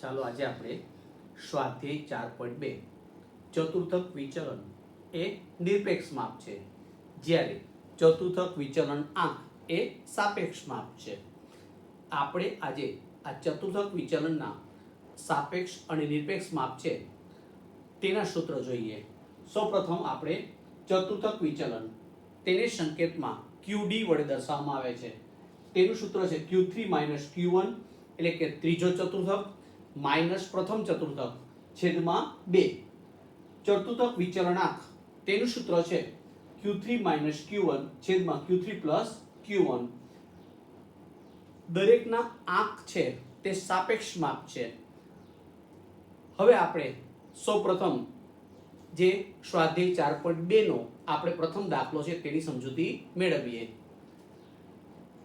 ચાલો આજે આપણે સ્વાધ્યાય 4.2 ચતુર્થક વિચલન એ નિરપેક્ષ માપ છે, જ્યારે ચતુર્થક વિચલન આંક એ સાપેક્ષ માપ છે. આપણે આજે આ ચતુર્થક વિચલનના સાપેક્ષ અને નિરપેક્ષ માપ છે તેના સૂત્ર જોઈએ. સૌપ્રથમ આપણે ચતુર્થક વિચલન તેને સંકેતમાં QD વડે દર્શાવવામાં આવે છે. તેનું સૂત્ર છે Q3 - Q1 એટલે કે ત્રીજો ચતુર્થક માઇનસ પ્રથમ ચતુર્થક છેદમાં 2. ચતુર્થક વિચલનાંક તેનું સૂત્ર છે Q3 - Q1 છેદમાં Q3 + Q1. દરેકના આંક છે તે સાપેક્ષ માપ છે. હવે આપણે સૌપ્રથમ જે સ્વાધ્યાય 4.2 નો આપણે પ્રથમ દાખલો છે તેની સમજૂતી મેળવીએ.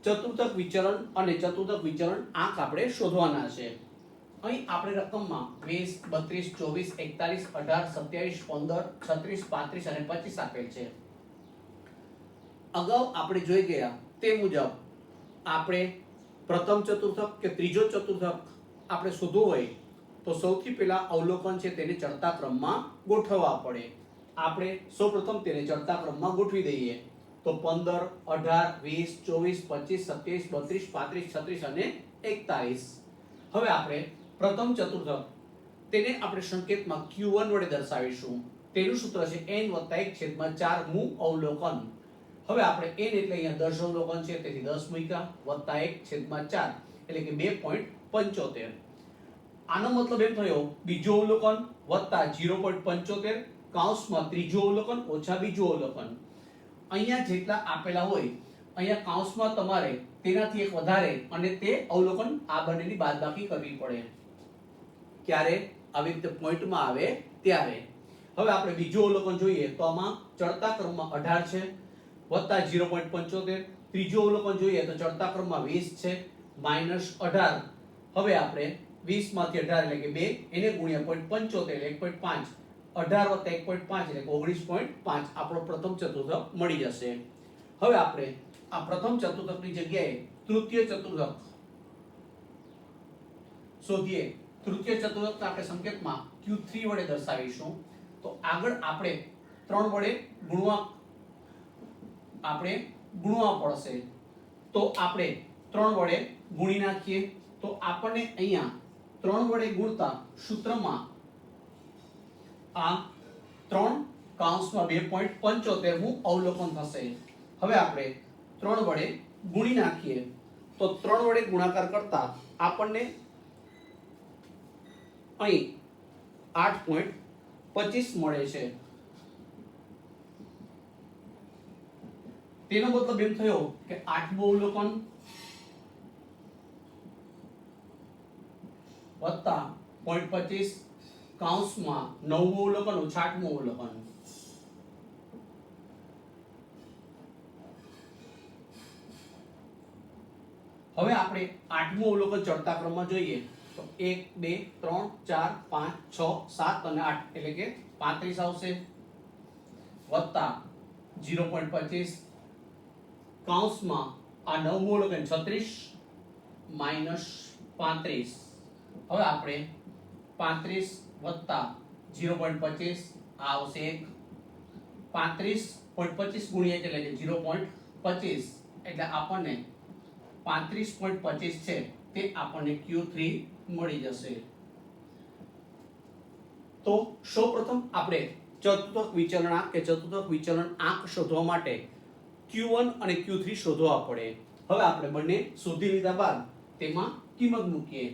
ચતુર્થક વિચલન અને ચતુર્થક વિચલન આંક આપણે શોધવાના છે. અહીં આપણે રકમમાં 20, 32, 24, 41, 18, 27, 15, 36, 35 અને 25 આપેલ છે. અગાઉ આપણે જોઈ ગયા તે મુજબ આપણે પ્રથમ ચતુર્થક કે ત્રીજો ચતુર્થક આપણે શોધવું હોય તો સૌથી પહેલા અવલોકન છે તેને ચડતા ક્રમમાં ગોઠવવા પડે. આપણે સૌપ્રથમ તેને ચડતા ક્રમમાં ગોઠવી દઈએ તો 15, 18, 20, 24, 25, 27, 32, 35, 36 અને 41. હવે આપણે પ્રથમ ચતુર્થક તેને આપણે સંકેતમાં Q1 વડે દર્શાવીશું. તેનું સૂત્ર છે n+1/4 મું અવલોકન. હવે આપણે n એટલે અહીંયા 10 અવલોકન છે તેથી 10 મૂક્યા +1/4 એટલે કે 2.75. આનો મતલબ એમ થયો બીજો અવલોકન વત્તા 0.75 કૌંસમાં ત્રીજો અવલોકન ઓછા બીજું અવલોકન. અહીંયા જેટલા આપેલા હોય અહીંયા કૌંસમાં તમારે તેનાથી એક વધારે અને તે અવલોકન આ બંનેની બાદબાકી કરવી પડે. ક્યારે આવી રીતે પોઈન્ટમાં આવે ત્યારે. હવે આપણે બીજું અવલોકન જોઈએ તો આમાં ચડતા ક્રમમાં 18 છે વત્તા 0.75. ત્રીજું અવલોકન જોઈએ તો ચડતા ક્રમમાં 20 છે -18. હવે આપણે 20 માંથી 18 એટલે કે 2 એને ગુણ્યા 0.75 એટલે 1.5. 18 + 1.5 એટલે 19.5 આપણો પ્રથમ ચતુર્થક મળી જશે. હવે આપણે આ પ્રથમ ચતુર્થકની જગ્યાએ તૃતીય ચતુર્થક શોધીએ. તૃતીય ચતુર્થક આપણે સંકેતમાં Q3 વડે દર્શાવીશું. તો આગળ આપણે 3 વડે ગુણવા પડશે. તો આપણે 3 વડે ગુણી નાખીએ તો આપણને અહીંયા 3 વડે ગુણતા સૂત્રમાં આ 3 કૌંસમાં 2.75 મું અવલોકન થશે. હવે આપણે 3 વડે ગુણી નાખીએ તો 3 વડે ગુણાકાર કરતા આપણને અહીં 8.25 મળે છે. તેનો મતલબ એમ થયો કે 8મું અવલોકન વત્તા 0.25 કૌંસમાં 9મું અવલોકન ઓછા 8મું અવલોકન. હવે આપણે 8મું અવલોકન ચડતા ક્રમમાં જોઈએ તો 1, 2, 3, 4, 5, 6, 7 અને 8 એટલે કે 35 આવશે વત્તા 0.25 કૌંસમાં આ 9મું અવલોકન 36 -35. હવે આપણે 35 વત્તા 0.25 આવશે 35.25 ગુણ્યા એટલે કે 0.25 એટલે આપણને 35.25 છે તે આપણને Q3 મળી જશે. તો સૌપ્રથમ આપણે ચતુર્થક વિચલનાંક કે ચતુર્થક વિચલન આંક શોધવા માટે Q1 અને Q3 શોધવા પડે. હવે આપણે બંને શોધી લીધા બાદ તેમાં કિંમત મૂકીએ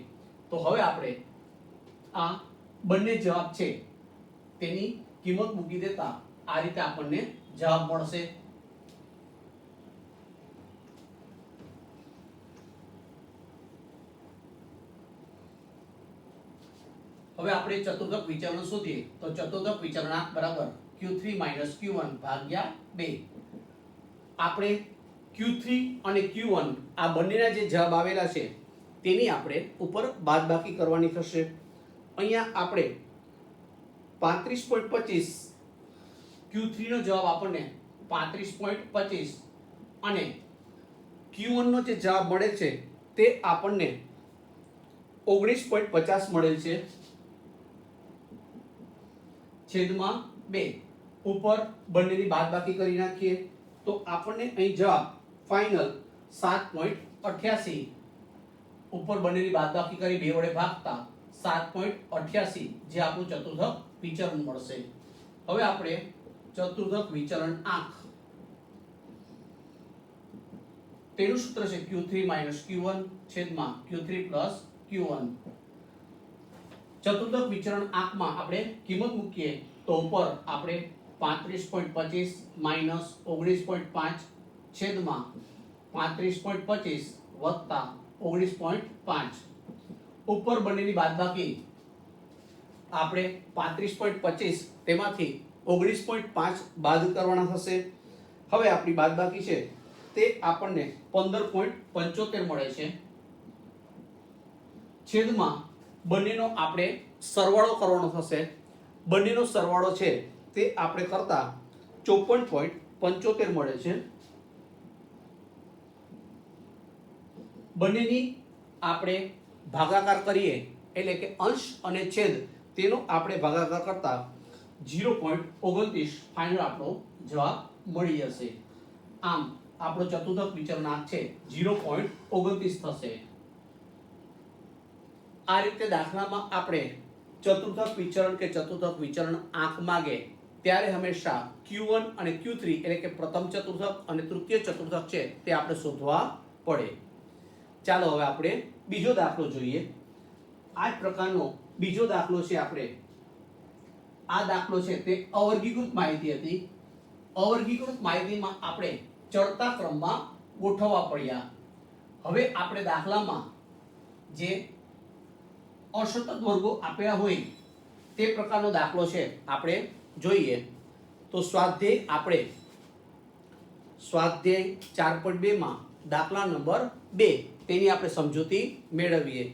તો હવે આપણે આ બંને જવાબ છે તેની કિંમત મૂકી દેતા આ રીતે આપણને જવાબ મળશે. હવે આપણે ચતુર્થક વિચલન શોધીએ તો ચતુર્થક વિચલનાંક બરાબર Q3 - Q1 ભાગ્યા 2. આપણે Q3 અને Q1 આ બંનેના જે જવાબ આવેલા છે તેની આપણે ઉપર બાદબાકી કરવાની થશે. અહીંયા આપણે 35.25 Q3 નો જવાબ આપણને 35.25 અને Q1 નો જે જવાબ મળે છે તે આપણને 19.50 મળેલ છે છેદમાં 2 ઉપર બંનેની બાદબાકી કરી નાખીએ તો આપણને અહીં જવાબ ફાઇનલ 7.88 ઉપર બંનેની બાદબાકી કરી 2 વડે ભાગતા 7.88 જે આપણું ચતુર્થક વિચરણ મળશે. હવે આપણે ચતુર્થક વિચરણ આંક તેનું સૂત્ર છે Q3 Q1 છેદમાં Q3 Q1. ચતુર્થક વિચરણ આંકમાં આપણે કિંમત મૂકીએ તો ઉપર આપણે 35.25 માઈનસ 19.5 છેદમાં 35.25 વત્તા 19.5 ઉપર બંનેની બાદબાકી આપણે 35.25 તેમાંથી 19.5 બાદ કરવાના થશે. હવે આપણી બાદબાકી છે તે આપણને 15.75 મળે છે છેદમાં બંનેનો આપણે સરવાળો કરવાનો થશે. બંનેનો સરવાળો છે તે આપણે કરતા 54.75 મળે છે. બંનેની આપણે ભાગાકાર કરીએ એટલે કે અંશ અને છેદ તેનો આપણે ભાગાકાર કરતા 0.29 ફાઇનલ આપણો જવાબ મળી જશે. આમ આપણો ચતુર્થક વિચરણાંક છે 0.29 થશે. આ રીતે દાખલામાં આપણે ચતુર્થક વિચરણ કે ચતુર્થક વિચરણ આંક માંગે ત્યારે હંમેશા Q1 અને Q3 એટલે કે પ્રથમ ચતુર્થક અને તૃતીય ચતુર્થક છે તે આપણે શોધવા પડે. ચાલો હવે આપણે બીજો દાખલો જોઈએ. આ જ પ્રકારનો બીજો દાખલો છે આપણે આ દાખલો છે તે અવર્ગીકૃત માહિતી હતી. અવર્ગીકૃત માહિતીમાં આપણે ચડતા ક્રમમાં ગોઠવવા પડ્યા. હવે આપણે દાખલામાં જે અસતત વર્ગો આપ્યા હોય તે પ્રકારનો દાખલો છે આપણે જોઈએ. તો સ્વાધ્યાય 4.2 માં દાખલા નંબર 2 તેની આપણે સમજૂતી મેળવીએ.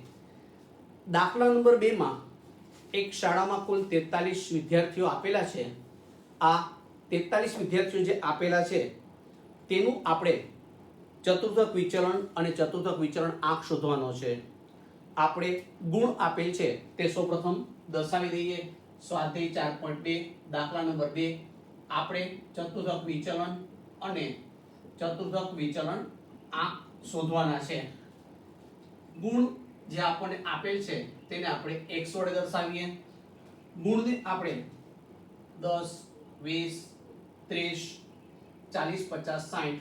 દાખલા નંબર 2 માં એક શાળામાં કુલ 43 વિદ્યાર્થીઓ આપેલા છે. આ 43 વિદ્યાર્થીઓ જે આપેલા છે તેનું આપણે ચતુર્થક વિચરણ અને ચતુર્થક વિચરણ આંક શોધવાનો છે. આપણે ગુણ આપેલ છે તે સૌપ્રથમ દર્શાવી દઈએ. સ્વાધ્યાય 4.2 દાખલા નંબર 2 આપણે ચતુર્થક વિચલન અને ચતુર્થક વિચલન આંક શોધવાના છે. ગુણ જે આપણને આપેલ છે તેને આપણે x વડે દર્શાવીએ. ગુણને આપણે 10 20 30 40 50 60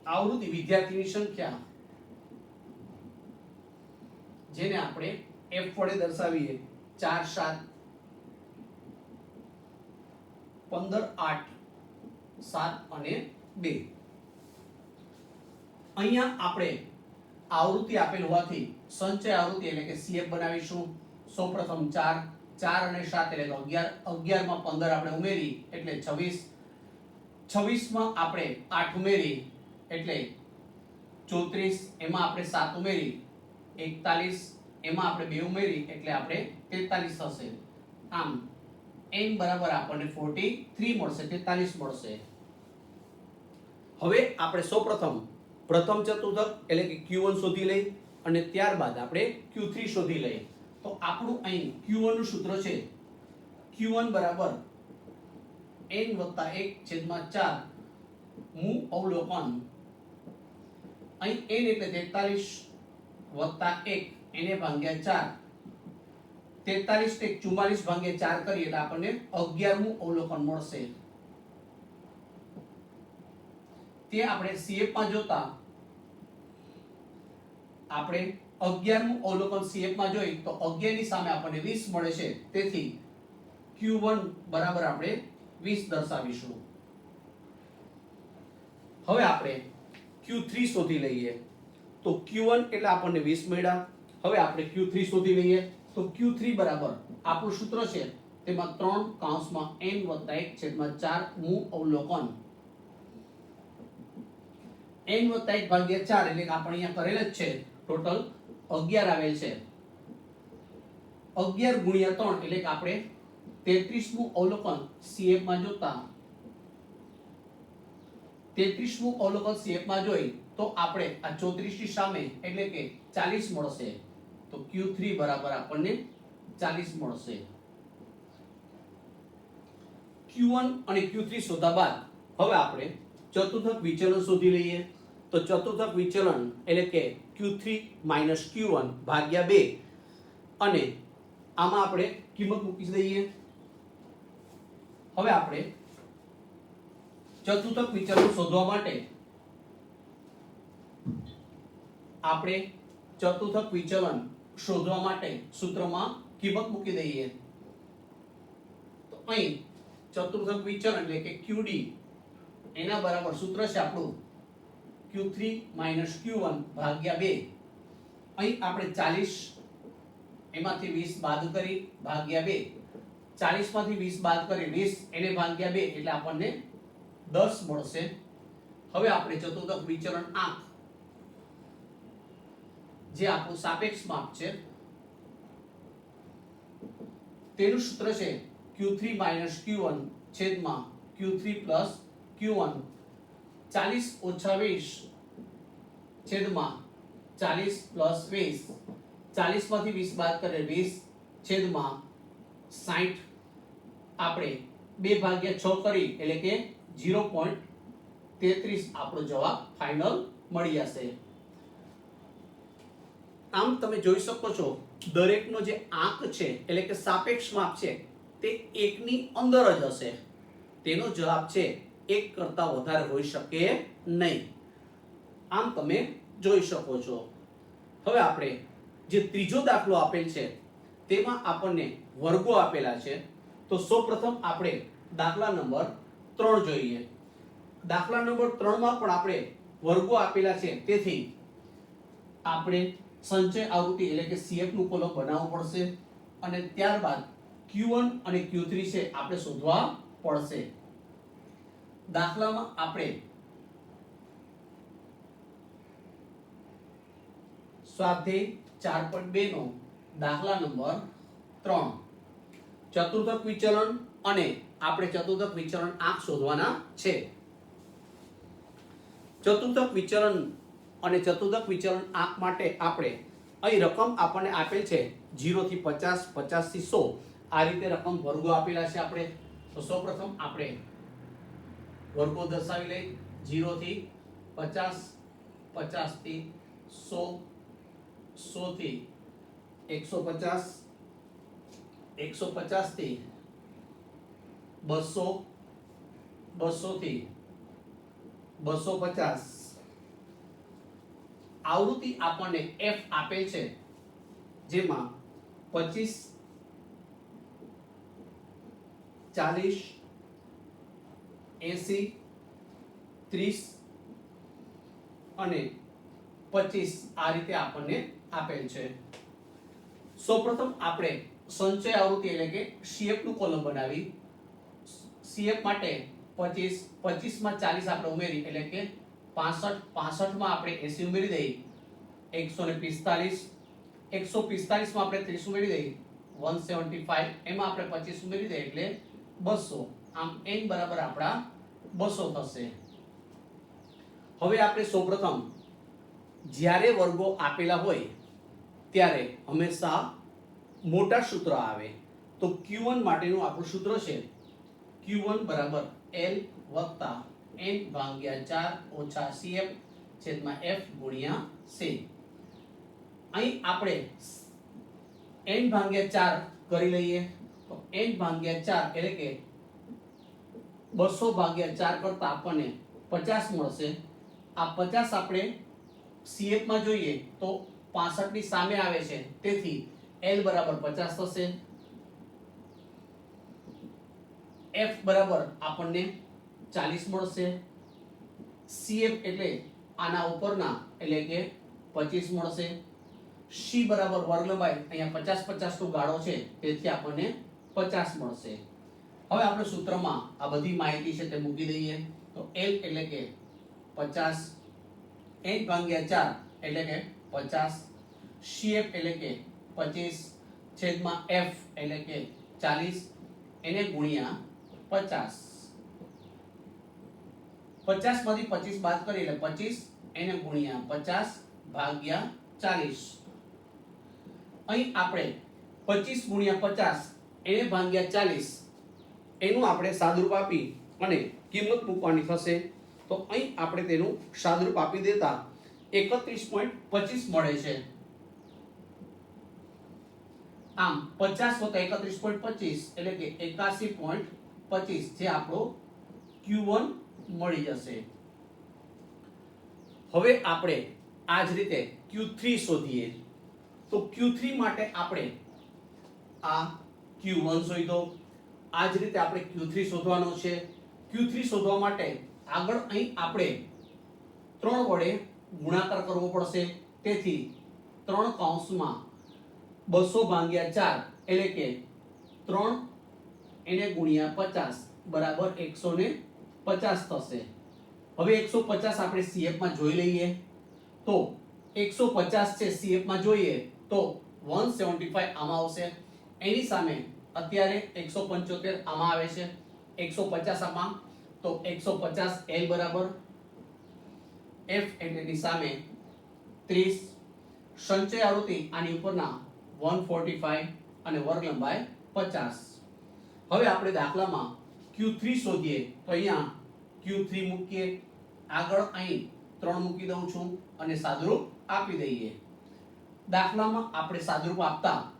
આવૃત્તિ વિદ્યાર્થીની સંખ્યા જેને આપણે f વડે દર્શાવીએ 4 7 15 8 7 અને 2. અહીંયા આપણે આવૃત્તિ આપેલ હોવાથી સંચય આવૃત્તિ એટલે કે CF બનાવીશું. સૌપ્રથમ 4 4 અને 7 એટલે 11 11 માં 15 આપણે ઉમેરી એટલે 26 26 માં આપણે 8 ઉમેરી એટલે 34 એમાં આપણે 7 ઉમેરી 41 એમાં આપણે 2 ઉમેરી એટલે આપણે 43 થશે. આમ n બરાબર આપણને 43 મળશે 43 મળશે. હવે આપણે સૌપ્રથમ પ્રથમ ચતુર્થક એટલે કે Q1 શોધી લઈ અને ત્યારબાદ આપણે Q3 શોધી લઈ. તો આપણું અહીં Q1 નું સૂત્ર છે Q1 બરાબર n + 1/4 મૂળ અવલોકન. અહીં n એટલે 43 + 1 એને ભાગ્યા 4 43 ને 44 ભાગ્યા 4 કરીએ એટલે આપણને 11મું અવલોકન મળશે. તે આપણે CF માં જોતા આપણે 11મું અવલોકન CF માં જોઈ તો 11 ની સામે આપણને 20 મળે છે. તેથી Q1 બરાબર આપણે 20 દર્શાવીશું. હવે આપણે Q3 શોધી લઈએ. તો Q1 એટલે આપણને 20 મળ્યા. હવે આપણે Q3 શોધી લઈએ. તો Q3 બરાબર આપણું સૂત્ર છે તેમાં 3 કૌંસમાં n + 1/4 મૂળ અવલોકન. n + 1/4 એટલે કે આપણે અહીંયા કરેલ જ છે. ટોટલ 11 આવેલ છે. 11 × 3 એટલે કે આપણે 33મું અવલોકન CF માં જોતા 33મું અવલોકન CF માં જોઈ તો આપણે આ 34 ની સામે એટલે કે 40 મળશે, તો Q3 બરાબર આપણને 40 મળશે. Q1 અને Q3 શોધ્યા બાદ હવે આપણે ચતુર્થક વિચલન શોધી લઈએ. તો ચતુર્થક વિચલન એટલે કે Q3 Q1 ભાગ્યા 2, અને આમાં આપણે કિંમત મૂકી દઈએ. હવે આપણે ચતુર્થક વિચલન શોધવા માટે સૂત્રમાં કિંમત મૂકી દઈએ. તો અહીં ચતુર્થક વિચલન એટલે કે QD એના બરાબર સૂત્ર છે આપણું Q3 Q1 ભાગ્યા 2. અહીં આપણે 40 એમાંથી 20 બાદ કરી ભાગ્યા 2, 40 માંથી 20 બાદ કરી 20 એને ભાગ્યા 2 એટલે આપણને 10 મળશે. હવે આપણે ચતુર્થક વિચલન આંક જે આપણું સાપેક્ષ માપ છે તેનું સૂત્ર છે Q3 Q1 છેદમાં Q3 Q1, 40 ઓછા 20 છેદમાં 40 20, 40 માંથી 20 બાદ કરીએ 20 છેદમાં 60, આપણે 2 ભાગ્યા 6 કરી એટલે કે 0.33 આપણો જવાબ ફાઇનલ મળી જશે. આમ તમે જોઈ શકો છો દરેકનો જે આંક છે એટલે કે સાપેક્ષ માપ છે તે 1 ની અંદર જ હશે. તેનો જવાબ છે 1 કરતા વધારે હોઈ શકે નહીં. આમ તમે જોઈ શકો છો. હવે આપણે જે ત્રીજો દાખલો આપેલ છે તેમાં આપણને વર્ગો આપેલા છે. તો સૌપ્રથમ આપણે દાખલા નંબર 3 જોઈએ. દાખલા નંબર 3 માં પણ આપણે વર્ગો આપેલા છે, તેથી આપણે સંચય આવૃત્તિ એટલે કે CF નું કોલમ બનાવવું પડશે, અને ત્યારબાદ Q1 અને Q3 છે આપણે શોધવા પડશે. દાખલામાં આપણે સ્વાધ્યાય 4.2 નો દાખલા નંબર 3 ચતુર્થક વિચલન અને આપણે ચતુર્થક વિચલન આંક શોધવાના છે. ચતુર્થક વિચલન અને ચતુર્થક વિચલન આંક માટે આપણે અહીં રકમ આપણને આપેલ છે 0 થી 50, 50 થી 100 આ રીતે રકમ વર્ગો આપેલા છે. આપણે તો સૌપ્રથમ આપણે વર્ગો દર્શાવી લઈએ. 0 થી 50, 50 થી 100, 100 થી 150, 150 થી 200, 200 થી 250. આવૃત્તિ આપણને F આપેલ છે, જેમાં 25, 40, 80, 30 અને 25 આ રીતે આપણને આપેલ છે. સૌપ્રથમ આપણે સંચય આવૃત્તિ એટલે કે CF નું કોલમ બનાવી. CF માટે 25, 25 માં 40 આપણે ઉમેરી એટલે કે 65, 65 માં આપણે 80 ઉમેરી દઈએ 145, 145 માં આપણે 30 ઉમેરી દઈએ 175, એમાં આપણે 25 ઉમેરી દઈએ એટલે 200. આમ n બરાબર આપણા 200 થશે. હવે આપણે સૌપ્રથમ જ્યારે વર્ગો આપેલા હોય ત્યારે હંમેશા મોટા સૂત્ર આવે. તો Q1 માટેનું આપણું સૂત્ર છે Q1 બરાબર L વત્તા n ભાગ્યા 4 ઓછા CF છેદમાં F ગુણ્યા C. અહીં આપણે n ભાગ્યા 4 કરી લઈએ. તો n ભાગ્યા 4 એટલે કે 200 ભાગ્યા 4 કરતા આપણને 50 મળશે. આ 50 આપણે CF માં જોઈએ તો 65 ની સામે આવે છે, તેથી L બરાબર 50 થશે. F બરાબર આપણને 40 મળશે. CF એટલે આના ઉપરના એટલે કે 25 મળશે. C બરાબર વર્ગ લંબાઈ અહીંયા 50 50 નો ગાળો છે, તેથી આપણને 50 મળશે. હવે આપણે સૂત્રમાં આ બધી માહિતી છે તે મૂકી દઈએ. તો L એટલે કે 50, n ભાગ્યા 4 એટલે કે 50, CF એટલે કે 25 છેદમાં F એટલે કે 40 એને ગુણ્યા 50. 50 માંથી 25 બાદ કરીએ એટલે 25, એને ગુણ્યા 50 ભાગ્યા 40. અહીં આપણે 25 ગુણ્યા 50 એને ભાગ્યા 40 એનું આપણે સાદુરૂપ આપી અને કિંમત મૂકવાની થશે. તો અહીં આપણે તેનું સાદુરૂપ આપી દેતા 31.25 મળે છે. આમ 50 + 31.25 એટલે કે 81.25 જે આપણો Q1 મળી જશે. હવે આપણે આ જ રીતે Q3 શોધીએ. તો Q3 માટે આપણે આ Q1 શોધો, આ જ રીતે આપણે Q3 શોધવાનો છે. Q3 શોધવા માટે આગળ અહીં આપણે 3 વડે ગુણાકાર કરવો પડશે. તેથી 3 કૌંસમાં 200 ભાગ્યા 4 એટલે કે 3 એને ગુણ્યા 50 બરાબર 150 થશે. હવે 150 આપણે CF માં જોઈ લઈએ. તો 150 છે CF માં જોઈએ તો 175 આમાં આવશે. એની સામે અત્યારે 175 આમાં આવે છે, 150 આમાં, તો 150 L બરાબર F એટલે ની સામે 30, સંચય આવૃત્તિ આની ઉપરના 145 અને વર્ગ લંબાઈ 50. હવે આપણે દાખલામાં Q3 શોધીએ તો અહીંયા Q3 મૂકીએ, આગળ અહીં 3 મૂકી દઉં છું અને સાદુરૂપ આપી દઈએ. દાખલામાં આપણે સાદુરૂપ આપતા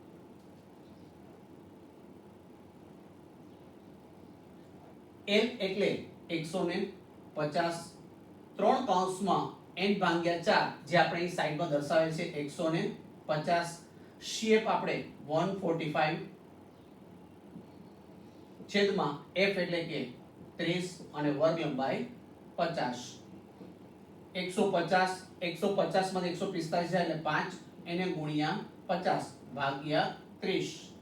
L એટલે 150, 3 કૌંસમાં n ભાગ્યા 4 જે આપણે અહીં સાઈડમાં દર્શાવે છે 150, CF આપણે 145 છેદમાં F એટલે કે 30 અને વર્ગ લંબાઈ 50. 150 માંથી 145 જાય એટલે 5 એને ગુણ્યા 50 ભાગ્યા 30.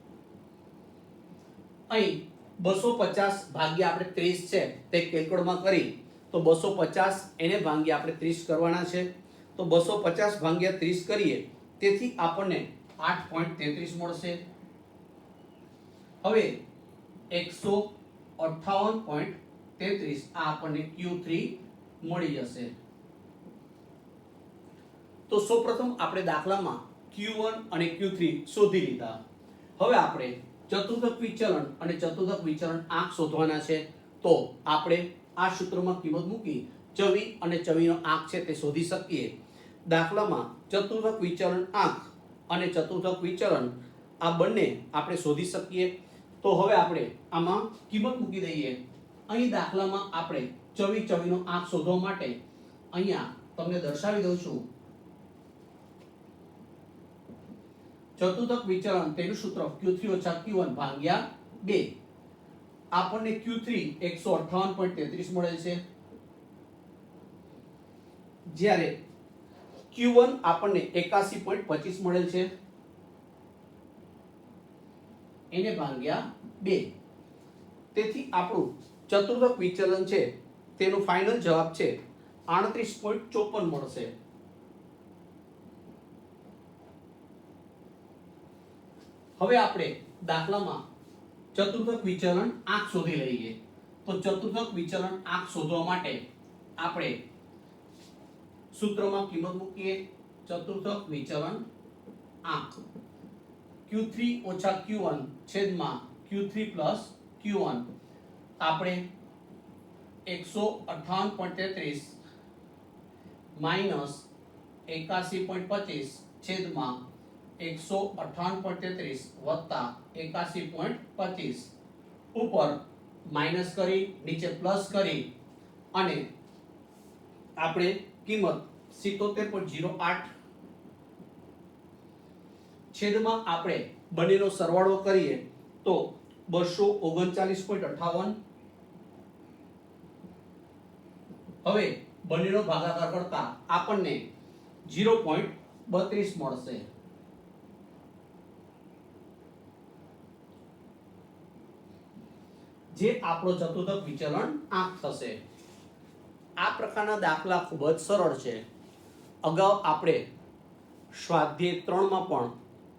અહીં 250 ભાગ્યા આપણે 30 છે તે કેલ્ક્યુલેટરમાં કરી તો 250 એને ભાગ્યા આપણે 30 કરવાના છે. તો 250 ભાગ્યા 30 કરીએ તેથી આપણને 8.33 મળશે. હવે 158.33 આ આપણને Q3 મળી જશે. તો સૌપ્રથમ આપણે દાખલામાં Q1 અને Q3 શોધી લીધા. હવે આપણે ચતુર્થક વિચલન અને ચતુર્થક વિચલન આંક શોધવાના છે. તો આપણે આ સૂત્રમાં કિંમત મૂકી ચવી અને ચવીનો આંક છે તે શોધી શકીએ. દાખલામાં ચતુર્થક વિચલન આંક અને ચતુર્થક વિચલન આ બંને આપણે શોધી શકીએ. તો હવે આપણે આમાં કિંમત મૂકી દઈએ. અહીં દાખલામાં આપણે ચવીનો આંક શોધવા માટે અહીંયા તમને દર્શાવી દઉં છું. ચતુર્થક વિચલન તેનું સૂત્ર Q3 - Q1 ભાગ્યા 2. આપણને Q3 158.33 મળે છે, જ્યારે Q1 આપણને 81.25 મળે છે એને ભાગ્યા 2. તેથી આપણું ચતુર્થક વિચલન છે તેનો ફાઇનલ જવાબ છે 38.54 મળશે. હવે આપણે દાખલામાં ચતુર્થક વિચલન આંક શોધી લઈએ. તો ચતુર્થક વિચલન આંક શોધવા માટે આપણે સૂત્રમાં કિંમત મૂકીએ. ચતુર્થક વિચલન આંક Q3 - Q1 છેદમાં Q3 + Q1 આપણે 158.33 માઈનસ 81.25 છેદમાં 158.33 વત્તા 81.25 ઉપર માઈનસ કરી નીચે પ્લસ કરી અને આપણે કિંમત 77.08 છેદમાં આપણે બંનેનો સરવાળો કરીએ તો 239.58. હવે બંનેનો ભાગાકાર કરતા આપણને 0.32 મળશે. જે આપણો ચતુર્થક વિચલન આંક થશે. આ પ્રકારના દાખલા ખૂબ જ સરળ છે. અગાઉ આપણે સ્વાધ્યાય 3 માં પણ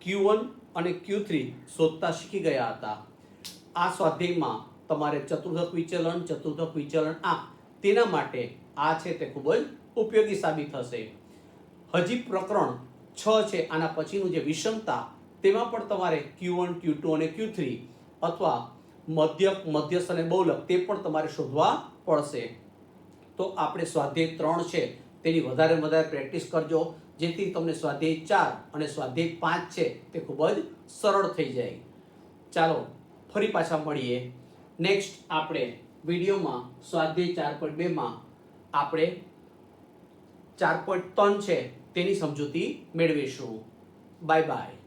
Q1 અને Q3 શોધતા શીખી ગયા હતા. આ સ્વાધ્યાયમાં તમારે ચતુર્થક વિચલન આંક તેના માટે આ છે તે ખૂબ જ ઉપયોગી સાબિત થશે. હજી પ્રકરણ 6 છે, આના પછીનું જે વિષમતા, તેમાં પણ તમારે Q1, Q2 અને Q3 અથવા મધ્યક, મધ્યસ્થ અને બહુલક તે પણ તમારે શોધવા પડશે. તો આપણે સ્વાધ્યાય 3 છે તેની વધારે વધારે પ્રેક્ટિસ કરજો, જેથી તમને સ્વાધ્યાય 4 અને સ્વાધ્યાય 5 છે તે ખૂબ જ સરળ થઈ જાય. ચાલો ફરી પાછા મળીએ. નેક્સ્ટ આપણે વિડીયોમાં સ્વાધ્યાય 4.2 માં આપણે 4.3 છે તેની સમજૂતી મેળવીશું. Bye bye.